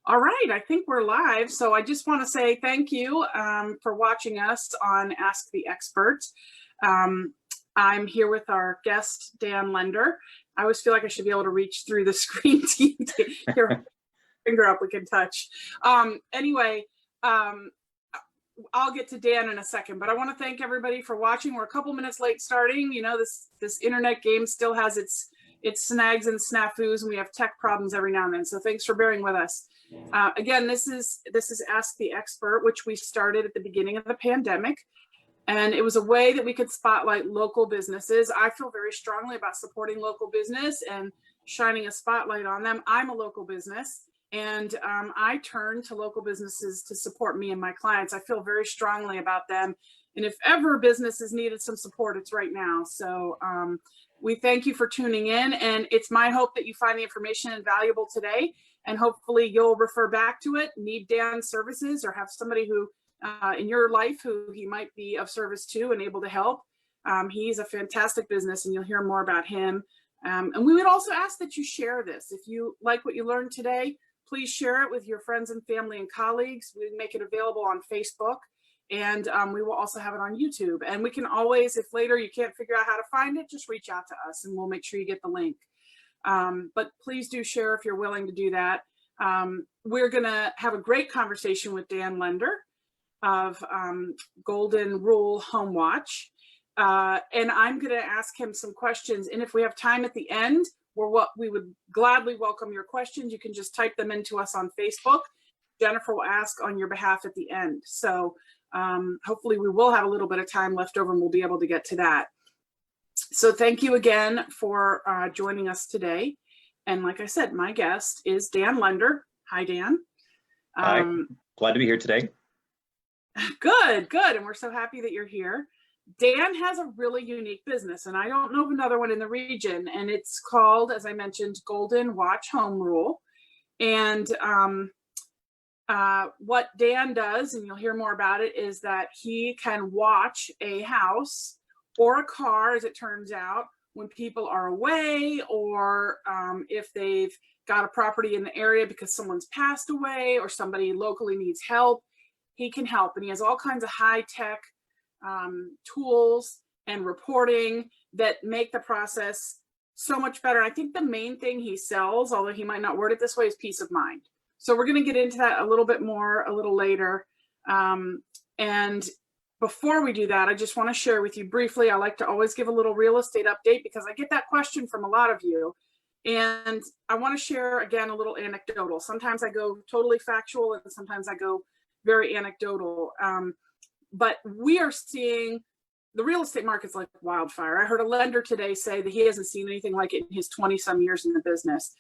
All right, I think we're live. So I just want to say thank you for watching us on Ask the Expert. I'm here with our guest, Dan Lender. I always feel like I should be able to reach through the screen to get your finger up we can touch. Anyway, I'll get to Dan in a second, but I want to thank everybody for watching. We're a couple minutes late starting. You know, this internet game still has its snags and snafus, and we have tech problems every now and then. So thanks for bearing with us. Again, this is Ask the Expert, which we started at the beginning of the pandemic. And it was a way that we could spotlight local businesses. I feel very strongly about supporting local business and shining a spotlight on them. I'm a local business, and I turn to local businesses to support me and my clients. I feel very strongly about them. And if ever business has needed some support, it's right now. So we thank you for tuning in. And it's my hope that you find the information invaluable today. And hopefully you'll refer back to it, need Dan's services, or have somebody who in your life who he might be of service to and able to help. He's a fantastic business, and you'll hear more about him. And we would also ask that you share this. If you like what you learned today, please share it with your friends and family and colleagues. We make it available on Facebook, and we will also have it on YouTube. And we can always, if later you can't figure out how to find it, just reach out to us and we'll make sure you get the link. But please do share if you're willing to do that. We're going to have a great conversation with Dan Lender of Golden Rule Home Watch. And I'm going to ask him some questions. And if we have time at the end, we would gladly welcome your questions. You can just type them into us on Facebook. Jennifer will ask on your behalf at the end. So hopefully we will have a little bit of time left over and we'll be able to get to that. So thank you again for joining us today. And like I said, my guest is Dan Lender. Hi, Dan. Hi, glad to be here today. Good. And we're so happy that you're here. Dan has a really unique business, and I don't know of another one in the region, and it's called, as I mentioned, Golden Watch Home Rule. And what Dan does, and you'll hear more about it, is that he can watch a house or a car, as it turns out, when people are away, or if they've got a property in the area because someone's passed away or somebody locally needs help, he can help. And he has all kinds of high-tech tools and reporting that make the process so much better. I think the main thing he sells, although he might not word it this way, is peace of mind. So we're going to get into that a little bit more a little later. And before we do that, I just want to share with you briefly, I like to always give a little real estate update because I get that question from a lot of you. And I want to share, again, a little anecdotal. Sometimes I go totally factual and sometimes I go very anecdotal. But we are seeing the real estate market's like wildfire. I heard a lender today say that he hasn't seen anything like it in his 20-some years in the business.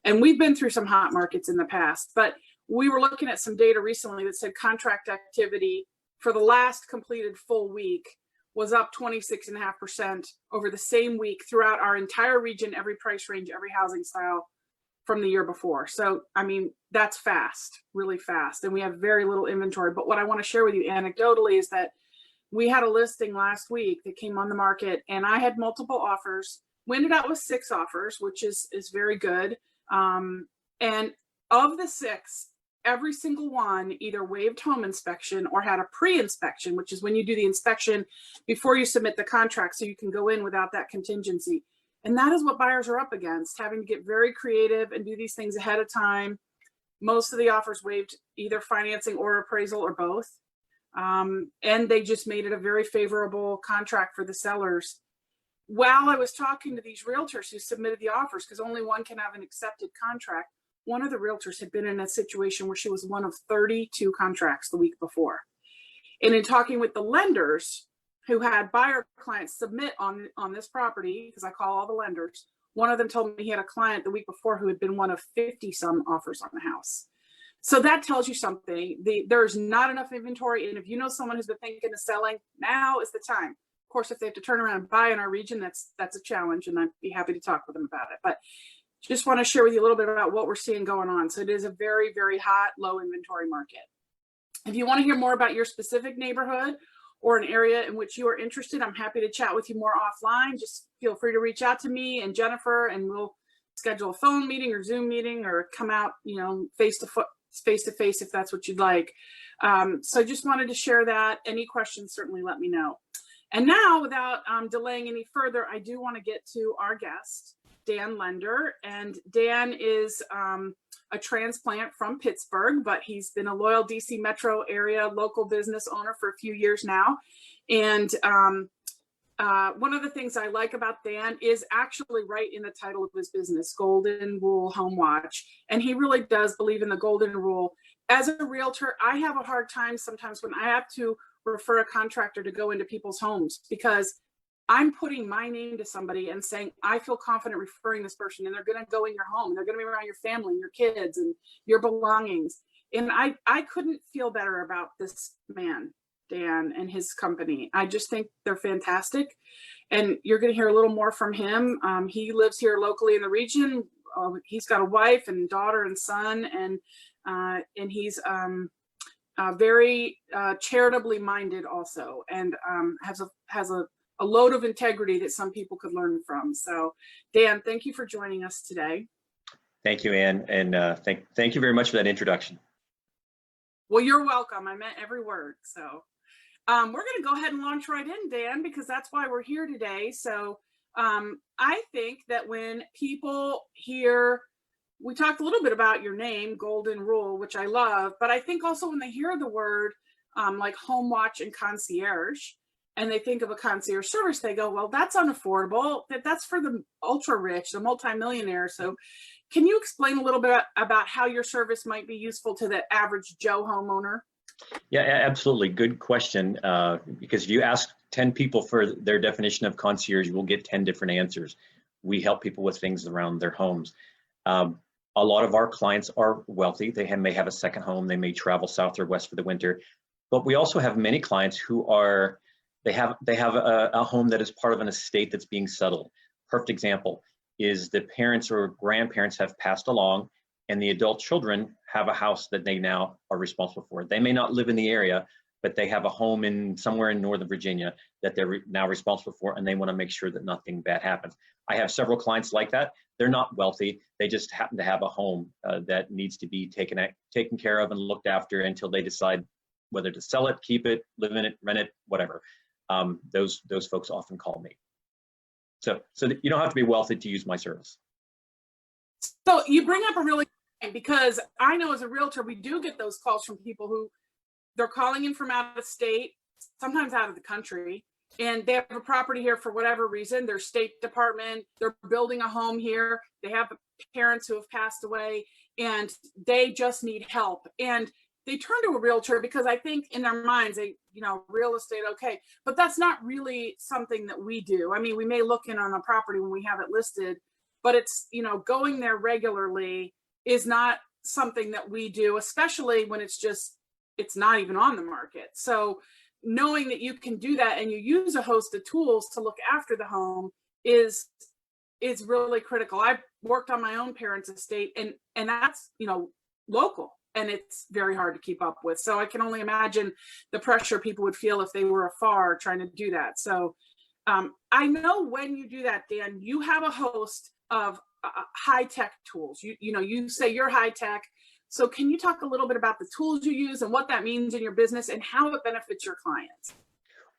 And we've been through some hot markets in the past, but we were looking at some data recently that said contract activity for the last completed full week was up 26.5% over the same week throughout our entire region, every price range, every housing style from the year before. So, I mean, that's fast, really fast. And we have very little inventory. But what I want to share with you anecdotally is that we had a listing last week that came on the market and I had multiple offers. We ended up with 6 offers, which is very good. And of the 6, every single one either waived home inspection or had a pre-inspection, which is when you do the inspection before you submit the contract so you can go in without that contingency. And that is what buyers are up against, having to get very creative and do these things ahead of time. Most of the offers waived either financing or appraisal or both. And they just made it a very favorable contract for the sellers. While I was talking to these realtors who submitted the offers, because only one can have an accepted contract, one of the realtors had been in a situation where she was one of 32 contracts the week before. And in talking with the lenders who had buyer clients submit on this property, because I call all the lenders, one of them told me he had a client the week before who had been one of 50-some offers on the house. So that tells you something. There's not enough inventory. And if you know someone who's been thinking of selling, now is the time. Of course, if they have to turn around and buy in our region, that's a challenge, and I'd be happy to talk with them about it. But just want to share with you a little bit about what we're seeing going on. So it is a very, very hot, low inventory market. If you want to hear more about your specific neighborhood or an area in which you are interested, I'm happy to chat with you more offline. Just feel free to reach out to me and Jennifer, and we'll schedule a phone meeting or Zoom meeting or come out, face to face-to-face if that's what you'd like. So I just wanted to share that. Any questions, certainly let me know. And now, without delaying any further, I do want to get to our guest, Dan Lender. And Dan is a transplant from Pittsburgh, but he's been a loyal DC metro area local business owner for a few years now. And one of the things I like about Dan is actually right in the title of his business, Golden Rule Home Watch. And he really does believe in the golden rule. As a realtor, I have a hard time sometimes when I have to refer a contractor to go into people's homes, because I'm putting my name to somebody and saying, I feel confident referring this person, and they're going to go in your home, and they're going to be around your family and your kids and your belongings. And I couldn't feel better about this man, Dan, and his company. I just think they're fantastic. And you're going to hear a little more from him. He lives here locally in the region. He's got a wife and daughter and son, and he's very charitably minded also, and has a load of integrity that some people could learn from. So Dan, thank you for joining us today. Thank you, Ann, and thank you very much for that introduction. Well, you're welcome. I meant every word. So we're going to go ahead and launch right in, Dan, because that's why we're here today. So I think that when people hear, we talked a little bit about your name, Golden Rule, which I love, but I think also when they hear the word like home watch and concierge, and they think of a concierge service, they go, well, that's unaffordable. That's for the ultra rich, the multimillionaire. So can you explain a little bit about how your service might be useful to the average Joe homeowner? Yeah, absolutely. Good question. Because if you ask 10 people for their definition of concierge, you will get 10 different answers. We help people with things around their homes. A lot of our clients are wealthy. They may have a second home. They may travel south or west for the winter. But we also have many clients who are, they have a home that is part of an estate that's being settled. Perfect example is the parents or grandparents have passed along, and the adult children have a house that they now are responsible for. They may not live in the area, but they have a home somewhere in Northern Virginia that they're now responsible for, and they want to make sure that nothing bad happens. I have several clients like that. They're not wealthy. They just happen to have a home that needs to be taken care of and looked after until they decide whether to sell it, keep it, live in it, rent it, whatever. Those folks often call me. So you don't have to be wealthy to use my service. So you bring up a really, because I know as a realtor, we do get those calls from people who they're calling in from out of state, sometimes out of the country, and they have a property here for whatever reason. Their state department, they're building a home here. They have parents who have passed away, and they just need help. And they turn to a realtor because I think in their minds, real estate, okay, but that's not really something that we do. I mean, we may look in on a property when we have it listed, but it's, going there regularly is not something that we do, especially when it's not even on the market. So knowing that you can do that and you use a host of tools to look after the home is really critical. I've worked on my own parents' estate, and that's, local. And it's very hard to keep up with. So I can only imagine the pressure people would feel if they were afar trying to do that. So I know when you do that, Dan, you have a host of high-tech tools. You say you're high-tech. So can you talk a little bit about the tools you use and what that means in your business and how it benefits your clients?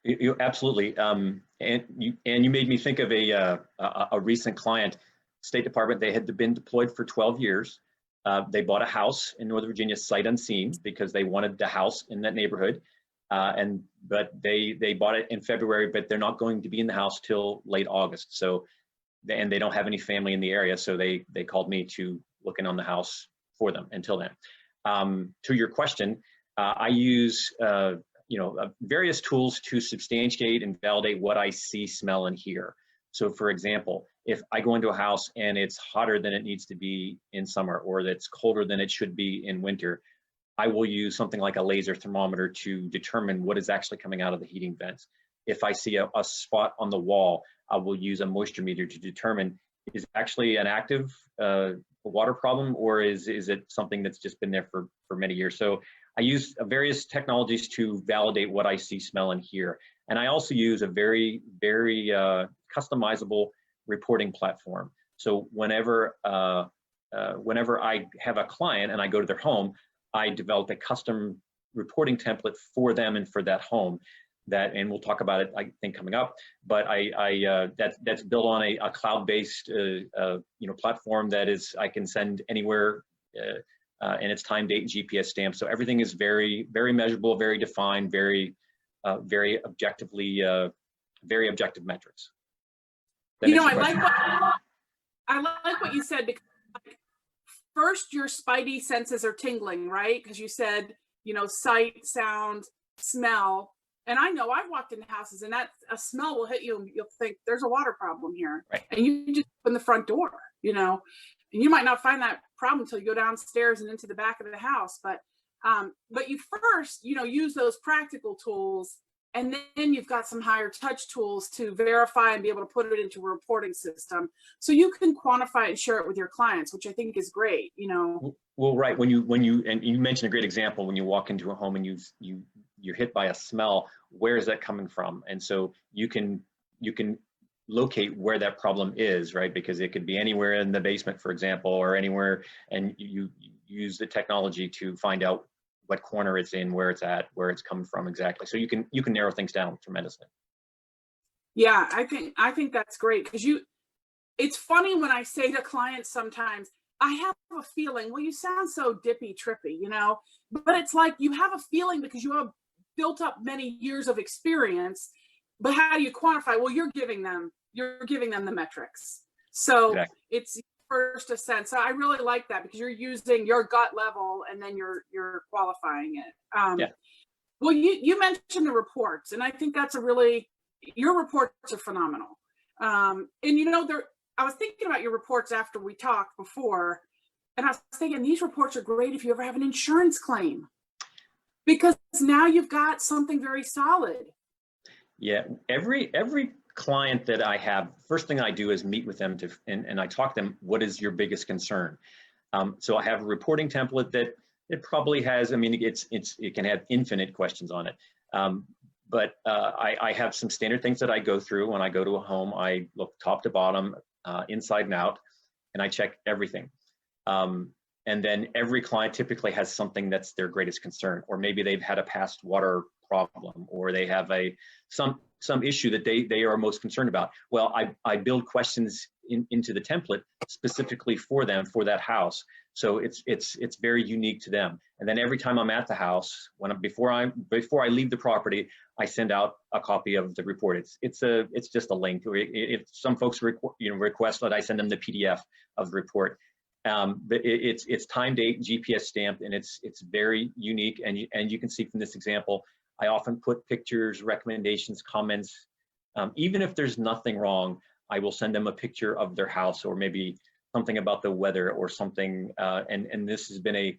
You absolutely. And you made me think of a recent client, State Department. They had been deployed for 12 years. They bought a house in Northern Virginia sight unseen because they wanted the house in that neighborhood. But they bought it in February, but they're not going to be in the house till late August. So, and they don't have any family in the area. So they called me to look in on the house for them until then. To your question, I use various tools to substantiate and validate what I see, smell, and hear. So for example, if I go into a house and it's hotter than it needs to be in summer, or that's colder than it should be in winter, I will use something like a laser thermometer to determine what is actually coming out of the heating vents. If I see a spot on the wall, I will use a moisture meter to determine, is it actually an active water problem, or is it something that's just been there for many years? So I use various technologies to validate what I see, smell, and hear. And I also use a very, very customizable reporting platform. So whenever I have a client and I go to their home, I developed a custom reporting template for them and for that home. And we'll talk about it, I think, coming up. But that's built on a cloud-based platform that is I can send anywhere, and it's time, date, and GPS stamp. So everything is very, very measurable, very defined, very objectively, very objective metrics. I like what you said, because first your spidey senses are tingling, right? Because you said, sight, sound, smell. And I know I've walked in houses and that a smell will hit you and you'll think there's a water problem here. Right. And you just open the front door, and you might not find that problem until you go downstairs and into the back of the house. But you first, use those practical tools, and then you've got some higher touch tools to verify and be able to put it into a reporting system so you can quantify and share it with your clients, which I think is great, Well, right. When you and you mentioned a great example, when you walk into a home and you're hit by a smell, where is that coming from? And so you can locate where that problem is, right? Because it could be anywhere in the basement, for example, or anywhere, and you use the technology to find out what corner it's in, where it's at, where it's coming from exactly. So you can narrow things down tremendously. Yeah, I think that's great, because it's funny when I say to clients sometimes, I have a feeling, well, you sound so dippy trippy, but it's like you have a feeling because you have built up many years of experience, but how do you quantify? Well, you're giving them the metrics. So exactly. It's first a sense. So I really like that, because you're using your gut level and then you're qualifying it. Yeah. Well, you mentioned the reports, and I think that's your reports are phenomenal. And I was thinking about your reports after we talked before, and I was thinking these reports are great if you ever have an insurance claim, because now you've got something very solid. Yeah, every client that I have, first thing I do is meet with them and I talk to them, what is your biggest concern? So I have a reporting template that it probably has, it can have infinite questions on it. But I have some standard things that I go through when I go to a home. I look top to bottom, inside and out, and I check everything. And then every client typically has something that's their greatest concern, or maybe they've had a past water problem, or they have some issue that they are most concerned about. Well, I build questions into the template specifically for them, for that house. So it's very unique to them. And then every time I'm at the house, before I leave the property, I send out a copy of the report. It's just a link. If some folks request that I send them the PDF of the report. But it's time, date, GPS stamped, and it's very unique. And you can see from this example, I often put pictures, recommendations, comments. Even if there's nothing wrong, I will send them a picture of their house, or maybe something about the weather or something. And this has been a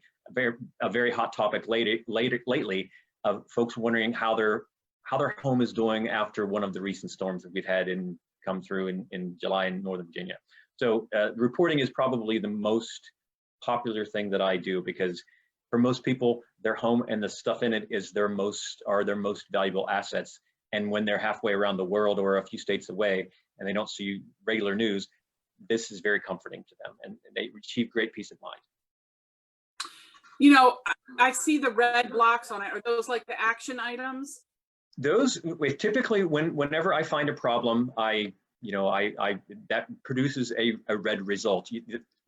very hot topic lately of folks wondering how their home is doing after one of the recent storms that we've had come through in July in Northern Virginia. So reporting is probably the most popular thing that I do, because for most people, their home and the stuff in it is their most valuable assets. And when they're halfway around the world or a few states away and they don't see regular news, this is very comforting to them, and they achieve great peace of mind. I see the red blocks on it. Are those like the action items? Those, typically whenever I find a problem, that produces a red result.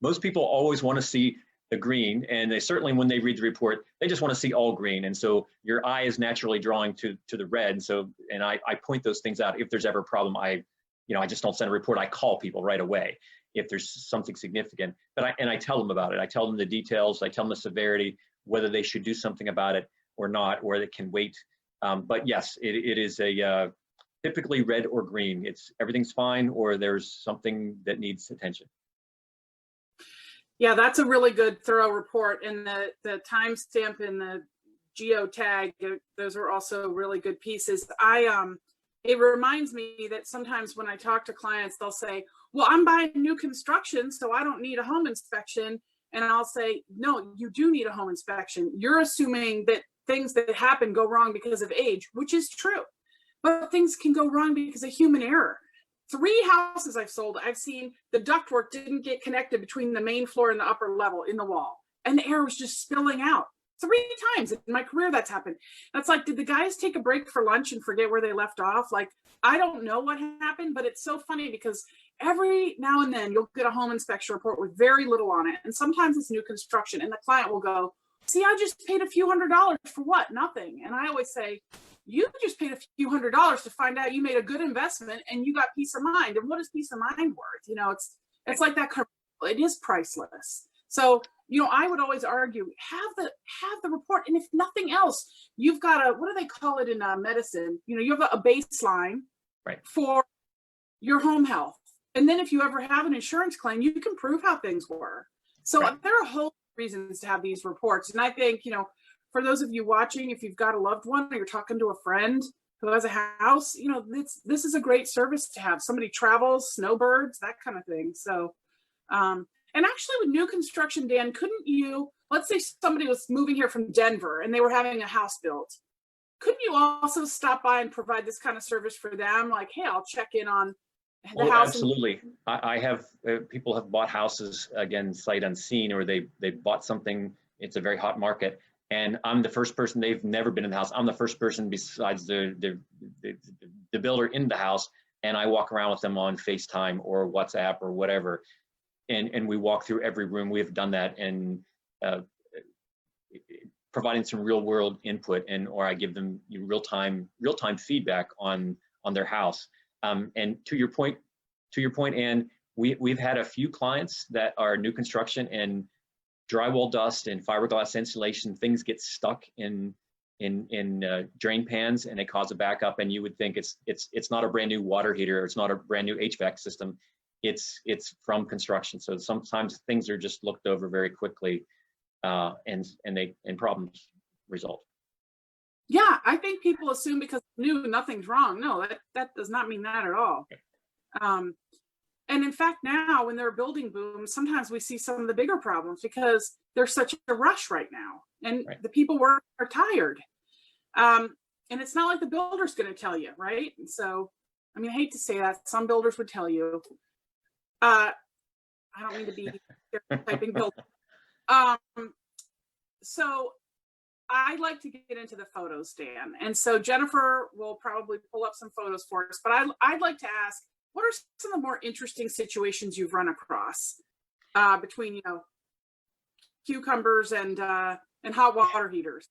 Most people always want to see the green, and they certainly, when they read the report, they just want to see all green. And so your eye is naturally drawing to the red. And I point those things out. If there's ever a problem, I just don't send a report. I call people right away if there's something significant. But I tell them about it. I tell them the details. I tell them the severity, whether they should do something about it or not, or it can wait. But yes, it is a typically red or green. Everything's fine, or there's something that needs attention. Yeah, that's a really good, thorough report. And the timestamp and the geotag, those are also really good pieces. It reminds me that sometimes when I talk to clients, they'll say, well, I'm buying new construction, so I don't need a home inspection. And I'll say, no, you do need a home inspection. You're assuming that things that happen go wrong because of age, which is true. But things can go wrong because of human error. 3 houses I've sold, I've seen the ductwork didn't get connected between the main floor and the upper level in the wall, and the air was just spilling out. 3 times in my career that's happened. And it's like, did the guys take a break for lunch and forget where they left off? Like, I don't know what happened, but it's so funny because every now and then you'll get a home inspection report with very little on it. And sometimes it's new construction and the client will go, see, I just paid a few $100s for what? Nothing. And I always say, you just paid a few $100s to find out you made a good investment and you got peace of mind. And what is peace of mind worth? You know, it's like that. It is priceless. So, you know, I would always argue, have the report. And if nothing else, you've got a, what do they call it in medicine? You know, you have a baseline for your home health. And then if you ever have an insurance claim, you can prove how things were. So there are a whole reasons to have these reports. And I think, you know, for those of you watching, if you've got a loved one or you're talking to a friend who has a house, you know, this is a great service to have. Somebody travels, snowbirds, that kind of thing. So, and actually with new construction, Dan, couldn't you, let's say somebody was moving here from Denver and they were having a house built. Couldn't you also stop by and provide this kind of service for them? Like, hey, I'll check in on the house. Absolutely. I have, people have bought houses, again, sight unseen, or they bought something, it's a very hot market. And I'm the first person, they've never been in the house. I'm the first person besides the builder in the house. And I walk around with them on FaceTime or WhatsApp or whatever. And we walk through every room. We have done that, and providing some real world input, or I give them real time feedback on their house. And to your point, Ann, we've had a few clients that are new construction, and drywall dust and fiberglass insulation, things get stuck in drain pans and they cause a backup. And you would think it's not a brand new water heater, or it's not a brand new HVAC system. It's from construction. So sometimes things are just looked over very quickly, and problems result. Yeah, I think people assume because it's new, nothing's wrong. No, that does not mean that at all. And in fact, now when there are building booms, sometimes we see some of the bigger problems because there's such a rush right now, and the people are tired. And it's not like the builder's going to tell you, right? And so, I mean, I hate to say that. Some builders would tell you. I don't mean to be stereotyping builders. So I like to get into the photos, Dan. And so Jennifer will probably pull up some photos for us, but I'd like to ask, what are some of the more interesting situations you've run across between, you know, cucumbers and hot water heaters?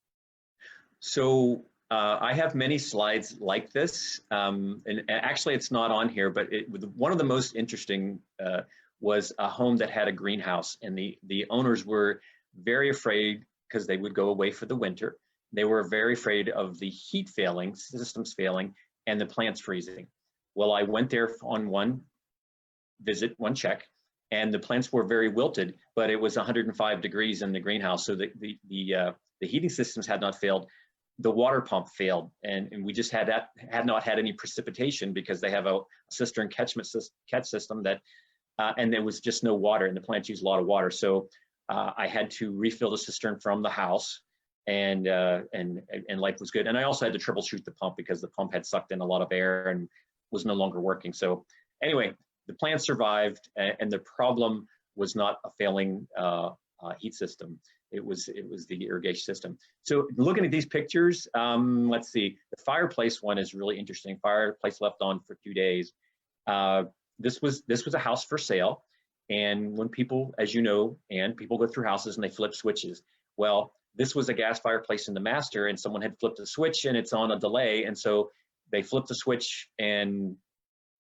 So I have many slides like this, and actually it's not on here, but one of the most interesting was a home that had a greenhouse, and the owners were very afraid because they would go away for the winter. They were very afraid of the heat failing, systems failing, and the plants freezing. Well, I went there on one visit, one check, and the plants were very wilted, but it was 105 degrees in the greenhouse, so the heating systems had not failed. The water pump failed, and we just had not had any precipitation because they have a cistern catch system that, and there was just no water, and the plants use a lot of water. So I had to refill the cistern from the house, and life was good. And I also had to troubleshoot the pump because the pump had sucked in a lot of air and was no longer working. So anyway, the plant survived, and the problem was not a failing heat system. It was the irrigation system. So looking at these pictures, let's see, the fireplace one is really interesting. Fireplace left on for 2 days. This was a house for sale. And when people, as you know, and people go through houses and they flip switches. Well, this was a gas fireplace in the master, and someone had flipped a switch and it's on a delay. And so they flipped the switch and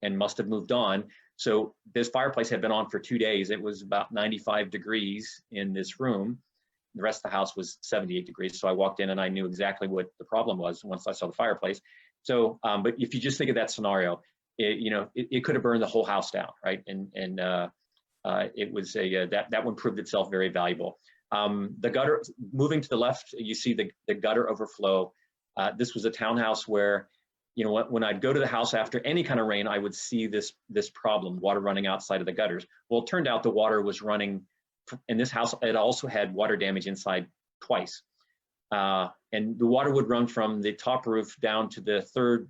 must have moved on. So this fireplace had been on for 2 days. It was about 95 degrees in this room. The rest of the house was 78 degrees. So I walked in and I knew exactly what the problem was once I saw the fireplace. So, but if you just think of that scenario, it could have burned the whole house down, right? And it was that one proved itself very valuable. The gutter, moving to the left, you see the gutter overflow. This was a townhouse where, when I'd go to the house after any kind of rain, I would see this problem, water running outside of the gutters. Well, it turned out the water was running in this house. It also had water damage inside twice. And the water would run from the top roof down to the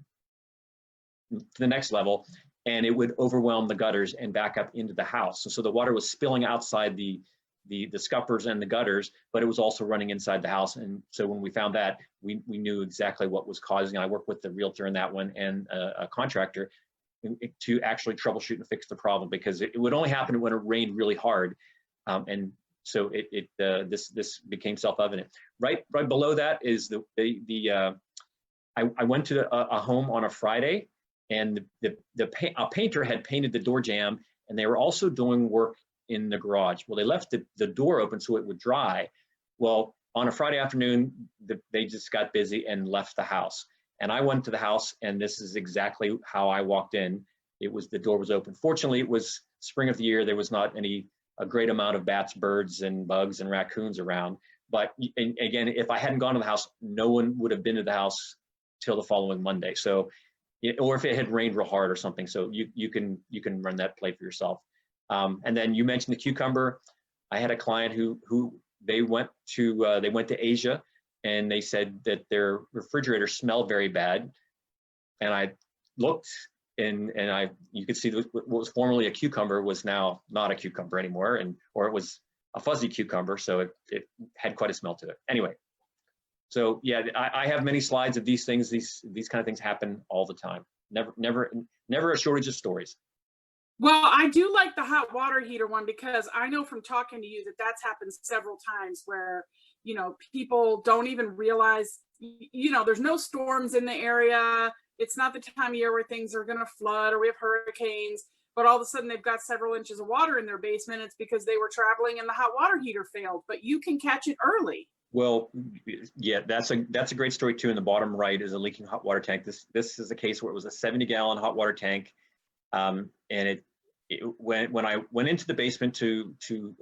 next level, and it would overwhelm the gutters and back up into the house. So the water was spilling outside the the scuppers and the gutters, but it was also running inside the house. And so when we found that, we knew exactly what was causing. I worked with the realtor in that one and a contractor to actually troubleshoot and fix the problem, because it would only happen when it rained really hard. And so this became self-evident. Right below that is I went to a home on a Friday, and a painter had painted the door jamb, and they were also doing work in the garage. Well, they left the door open so it would dry. Well, on a Friday afternoon, they just got busy and left the house. And I went to the house, and this is exactly how I walked in. The door was open. Fortunately, it was spring of the year. There was not a great amount of bats, birds, and bugs and raccoons around. But again, if I hadn't gone to the house, no one would have been to the house till the following Monday. So, or if it had rained real hard or something. So you can run that play for yourself. And then you mentioned the cucumber. I had a client who they went to Asia, and they said that their refrigerator smelled very bad. And I looked, and you could see what was formerly a cucumber was now not a cucumber anymore, or it was a fuzzy cucumber, so it had quite a smell to it. Anyway, so yeah, I have many slides of these things. These kind of things happen all the time. Never a shortage of stories. Well, I do like the hot water heater one, because I know from talking to you that that's happened several times where, people don't even realize, there's no storms in the area. It's not the time of year where things are going to flood or we have hurricanes, but all of a sudden they've got several inches of water in their basement. It's because they were traveling and the hot water heater failed, but you can catch it early. Well, yeah, that's a great story too. In the bottom right is a leaking hot water tank. This is a case where it was a 70-gallon hot water tank, and when I went into the basement to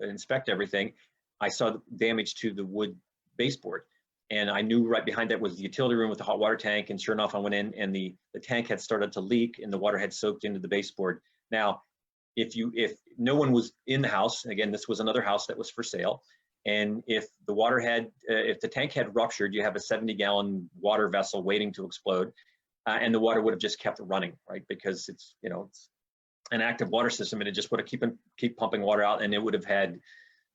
inspect everything, I saw the damage to the wood baseboard, and I knew right behind that was the utility room with the hot water tank. And sure enough, I went in, and the tank had started to leak, and the water had soaked into the baseboard. Now, if no one was in the house, again, this was another house that was for sale. And if the tank had ruptured, you have a 70-gallon water vessel waiting to explode, and the water would have just kept running, right? Because it's an active water system, and it just would have keep pumping water out, and it would have had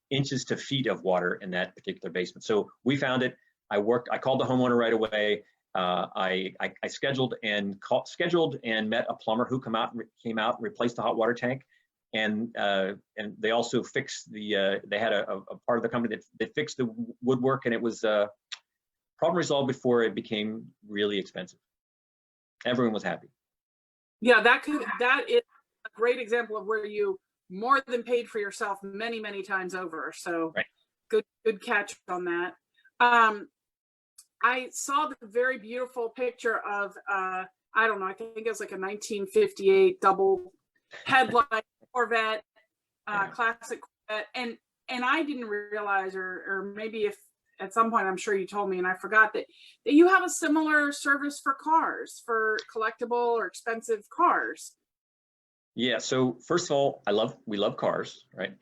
inches to feet of water in that particular basement. So we found it. I called the homeowner right away. I scheduled and met a plumber who came out and replaced the hot water tank. And they also fixed they had a part of the company that fixed the woodwork, and it was problem resolved before it became really expensive. Everyone was happy. Yeah, that is a great example of where you more than paid for yourself many, many times over. So right. Good catch on that. I saw the very beautiful picture of I don't know, I think it was like a 1958 double headlight Corvette, classic Corvette, and I didn't realize, or maybe if at some point I'm sure you told me and I forgot that you have a similar service for cars, for collectible or expensive cars. Yeah. So first of all, we love cars, right?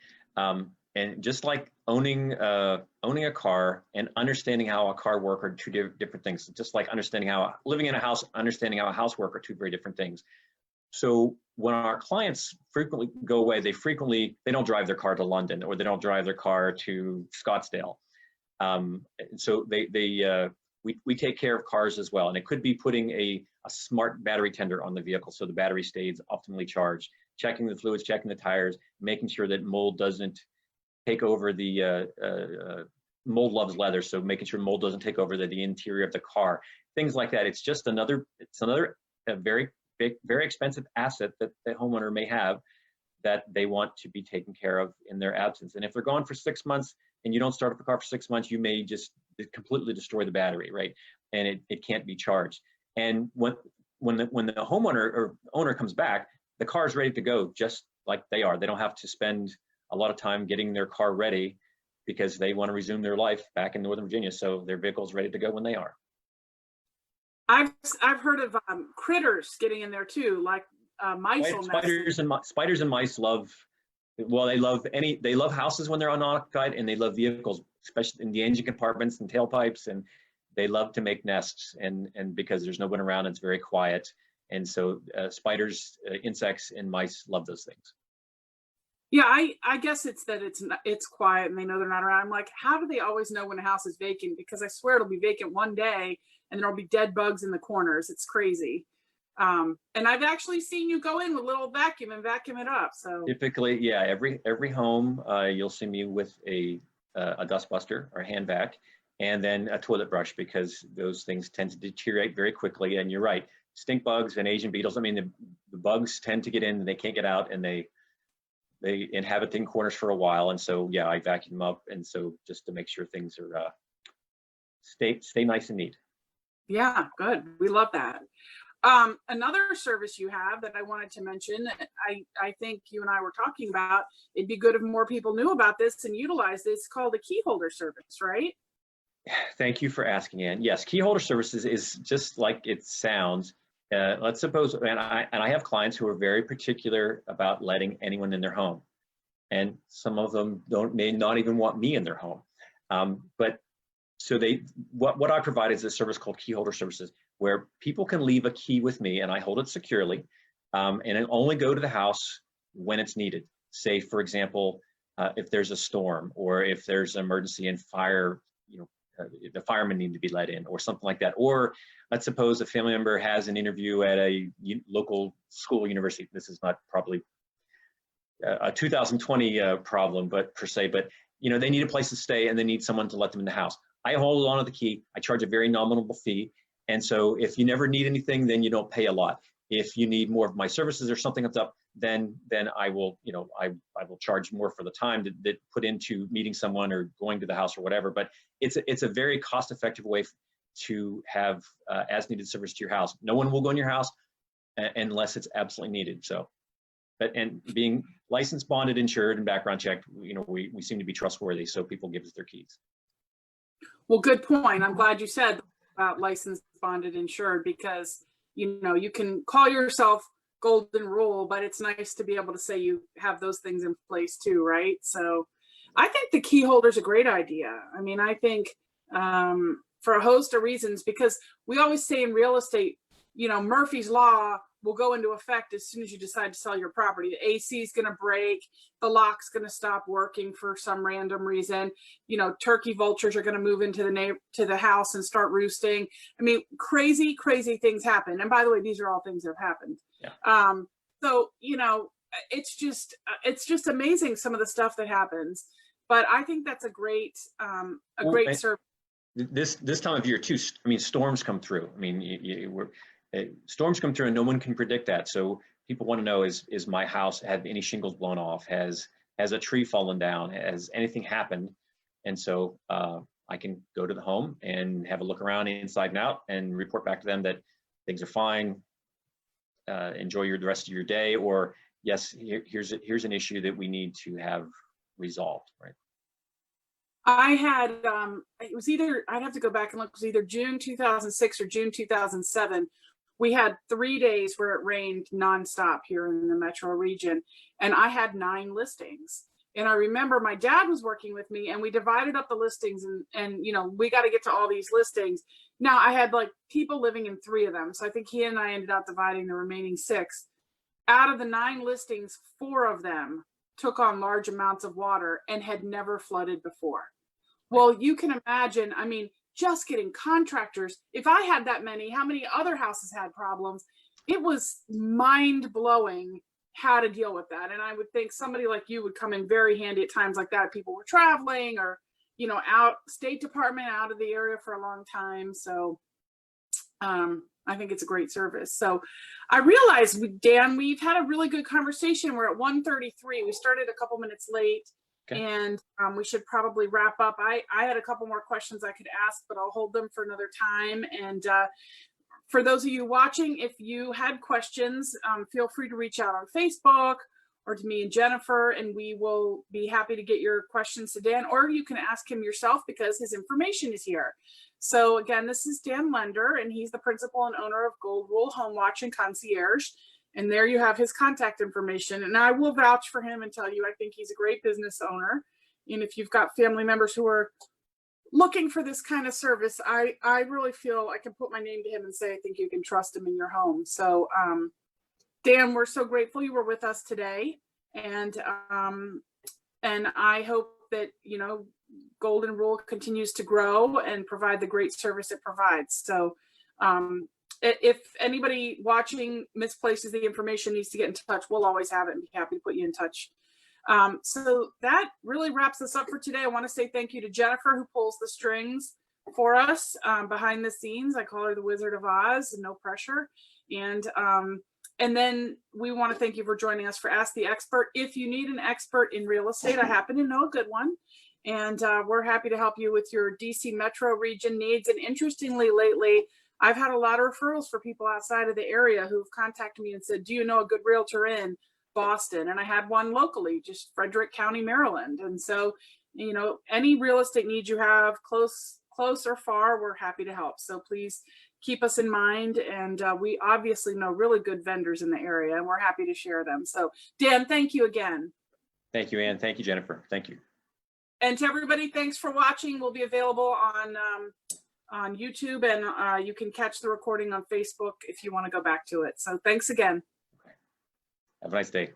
And just like owning a car and understanding how a car works are two different things. Just like living in a house, understanding how a house works are two very different things. So when our clients frequently go away, they don't drive their car to London, or they don't drive their car to Scottsdale. So we take care of cars as well. And it could be putting a smart battery tender on the vehicle so the battery stays optimally charged, checking the fluids, checking the tires, making sure that mold doesn't take over mold loves leather. So making sure mold doesn't take over the interior of the car, things like that. It's another very big, very expensive asset that the homeowner may have that they want to be taken care of in their absence. And if they're gone for 6 months and you don't start up the car for 6 months, you may just completely destroy the battery, right? And it can't be charged. And when the homeowner or owner comes back, the car is ready to go just like they are. They don't have to spend a lot of time getting their car ready because they want to resume their life back in Northern Virginia. So their vehicle is ready to go when they are. I've heard of critters getting in there too, like mice. Spiders and mice love. Well, they love houses when they're unoccupied, and they love vehicles, especially in the engine compartments and tailpipes, and they love to make nests. And because there's no one around, it's very quiet. And so spiders, insects, and mice love those things. Yeah, I guess it's that it's quiet and they know they're not around. I'm like, how do they always know when a house is vacant? Because I swear it'll be vacant one day and there'll be dead bugs in the corners. It's crazy. And I've actually seen you go in with a little vacuum and vacuum it up. So Typically, yeah, every home, you'll see me with a dust buster or a hand vac, and then a toilet brush, because those things tend to deteriorate very quickly. And you're right, stink bugs and Asian beetles. I mean, the bugs tend to get in and they can't get out, and they inhabit in corners for a while. And so, yeah, I vacuum them up. And so just to make sure things are stay nice and neat. yeah, good. We love that. Another service you have that I wanted to mention, I think you and I were talking about, it'd be good if more people knew about this and utilized this, called the key holder service, right? Thank you for asking, Ann. Yes, key holder services is just like it sounds. Let's suppose, and I have clients who are very particular about letting anyone in their home, and some of them may not even want me in their home. But so what I provide is a service called key holder services, where people can leave a key with me and I hold it securely, and it only go to the house when it's needed. Say, for example, if there's a storm, or if there's an emergency and fire, the firemen need to be let in, or something like that. Or let's suppose a family member has an interview at a local school, university. This is not probably a 2020 problem, but per se, but they need a place to stay and they need someone to let them in the house. I hold on to the key. I charge a very nominal fee. And so if you never need anything, then you don't pay a lot. If you need more of my services or something comes up, then I will, I will charge more for the time that put into meeting someone or going to the house or whatever. But it's a very cost-effective way to have as needed service to your house. No one will go in your house unless it's absolutely needed. So, and being licensed, bonded, insured, and background checked, we seem to be trustworthy. So people give us their keys. Well, good point. I'm glad you said about licensed, bonded, insured, because you can call yourself golden rule, but it's nice to be able to say you have those things in place too, right? So I think the key holder is a great idea. I mean, I think for a host of reasons, because we always say in real estate, Murphy's Law will go into effect as soon as you decide to sell your property. The AC is going to break, the lock's going to stop working for some random reason. Turkey vultures are going to move into the house and start roosting. I mean, crazy things happen. And by the way, these are all things that have happened. Yeah. So it's just amazing, some of the stuff that happens. But I think that's a great service. This time of year too. I mean, storms come through. I mean, storms come through and no one can predict that. So people want to know, is my house, have any shingles blown off? Has a tree fallen down? Has anything happened? And so I can go to the home and have a look around inside and out and report back to them that things are fine. Enjoy the rest of your day, or yes, here's an issue that we need to have resolved, right? I had, it was either, I'd have to go back and look, it was either June 2006 or June 2007. We had 3 days where it rained nonstop here in the metro region, and I had 9 listings. And I remember my dad was working with me and we divided up the listings, and we got to get to all these listings. Now I had like people living in 3 of them. So I think he and I ended up dividing the remaining 6. Out of the 9 listings, 4 of them took on large amounts of water and had never flooded before. Well, you can imagine, I mean, just getting contractors. If I had that many, how many other houses had problems? It was mind blowing how to deal with that. And I would think somebody like you would come in very handy at times like that. People were traveling or, out, State Department out of the area for a long time. So I think it's a great service. So I realized, Dan, we've had a really good conversation. We're at 1:33. We started a couple minutes late. Okay. And we should probably wrap up. I had a couple more questions I could ask, but I'll hold them for another time. And for those of you watching, if you had questions, feel free to reach out on Facebook or to me and Jennifer, and we will be happy to get your questions to Dan, or you can ask him yourself because his information is here. So again, this is Dan Lender, and he's the principal and owner of Gold Rule Home Watch and Concierge. And there you have his contact information. And I will vouch for him and tell you, I think he's a great business owner. And if you've got family members who are looking for this kind of service, I really feel I can put my name to him and say, I think you can trust him in your home. So Dan, we're so grateful you were with us today. And I hope that, Golden Rule continues to grow and provide the great service it provides. So if anybody watching misplaces the information, needs to get in touch, we'll always have it and be happy to put you in touch. So that really wraps us up for today. I want to say thank you to Jennifer, who pulls the strings for us behind the scenes. I call her the Wizard of Oz, no pressure. And then we want to thank you for joining us for Ask the Expert. If you need an expert in real estate, I happen to know a good one. And we're happy to help you with your DC metro region needs. And interestingly, lately, I've had a lot of referrals for people outside of the area who've contacted me and said, do you know a good realtor in Boston? And I had one locally, just Frederick County, Maryland. And so, any real estate needs you have, close or far, we're happy to help. So please keep us in mind. And we obviously know really good vendors in the area, and we're happy to share them. So Dan, thank you again. Thank you, Ann. Thank you, Jennifer. Thank you. And to everybody, thanks for watching. We'll be available on YouTube, and you can catch the recording on Facebook if you want to go back to it. So thanks again. Okay. Have a nice day.